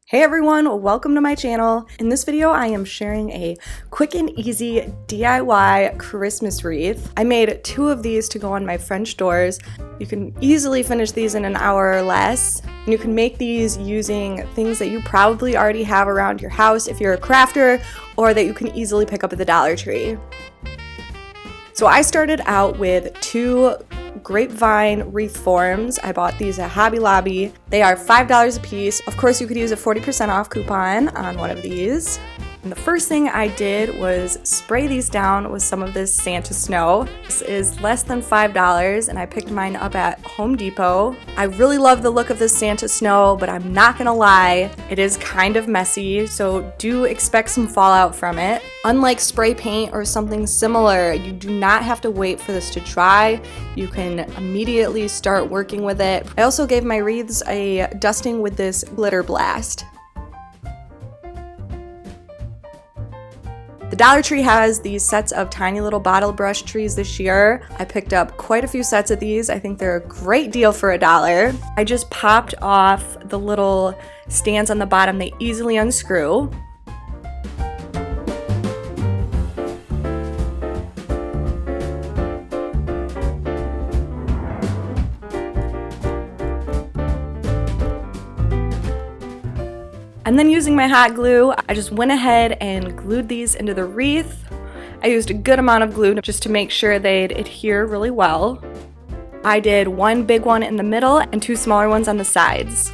Hey everyone, welcome to my channel. In this video, I am sharing a quick and easy DIY Christmas wreath. I made 2 of these to go on my French doors. You can easily finish these in an hour or less. And you can make these using things that you probably already have around your house if you're a crafter, or that you can easily pick up at the Dollar Tree. So I started out with 2 Grapevine wreath forms. I bought these at Hobby Lobby. They are $5 a piece. Of course, you could use a 40% off coupon on one of these. And the first thing I did was spray these down with some of this Santa snow. This is less than $5 and I picked mine up at Home Depot. I really love the look of this Santa snow, but I'm not gonna lie, it is kind of messy, so do expect some fallout from it. Unlike spray paint or something similar, you do not have to wait for this to dry. You can immediately start working with it. I also gave my wreaths a dusting with this glitter blast. The Dollar Tree has these sets of tiny little bottle brush trees this year. I picked up quite a few sets of these. I think they're a great deal for $1. I just popped off the little stands on the bottom. They easily unscrew. And then using my hot glue, I just went ahead and glued these into the wreath. I used a good amount of glue just to make sure they'd adhere really well. I did 1 big one in the middle and 2 smaller ones on the sides.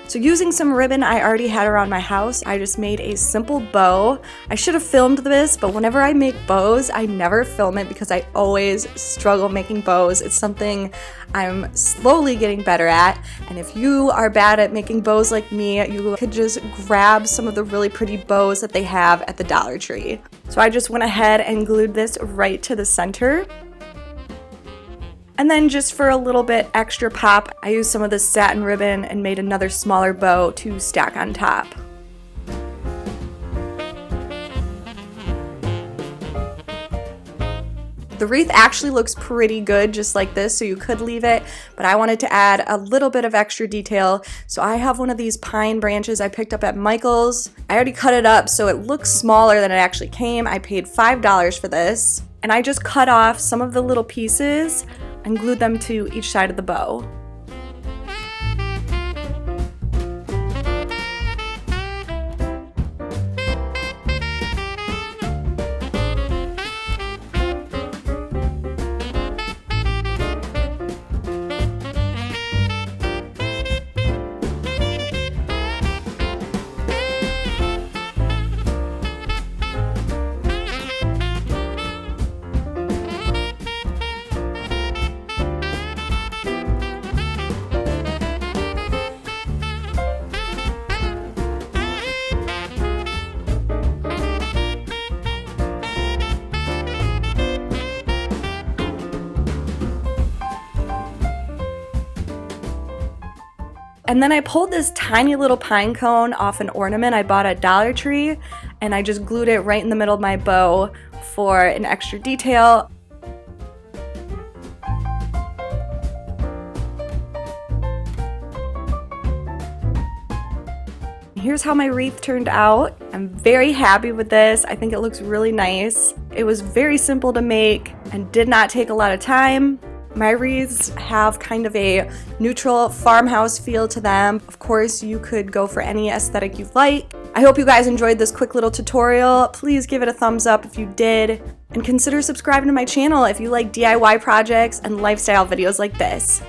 So using some ribbon I already had around my house, I just made a simple bow. I should have filmed this, but whenever I make bows, I never film it because I always struggle making bows. It's something I'm slowly getting better at, and if you are bad at making bows like me, you could just grab some of the really pretty bows that they have at the Dollar Tree. So I just went ahead and glued this right to the center. And then just for a little bit extra pop, I used some of this satin ribbon and made another smaller bow to stack on top. The wreath actually looks pretty good just like this, so you could leave it, but I wanted to add a little bit of extra detail. So I have one of these pine branches I picked up at Michael's. I already cut it up so it looks smaller than it actually came. I paid $5 for this, and I just cut off some of the little pieces and glued them to each side of the bow. And then I pulled this tiny little pine cone off an ornament I bought at Dollar Tree, and I just glued it right in the middle of my bow for an extra detail. Here's how my wreath turned out. I'm very happy with this. I think it looks really nice. It was very simple to make and did not take a lot of time. My wreaths have kind of a neutral farmhouse feel to them. Of course, you could go for any aesthetic you like. I hope you guys enjoyed this quick little tutorial. Please give it a thumbs up if you did, and consider subscribing to my channel if you like DIY projects and lifestyle videos like this.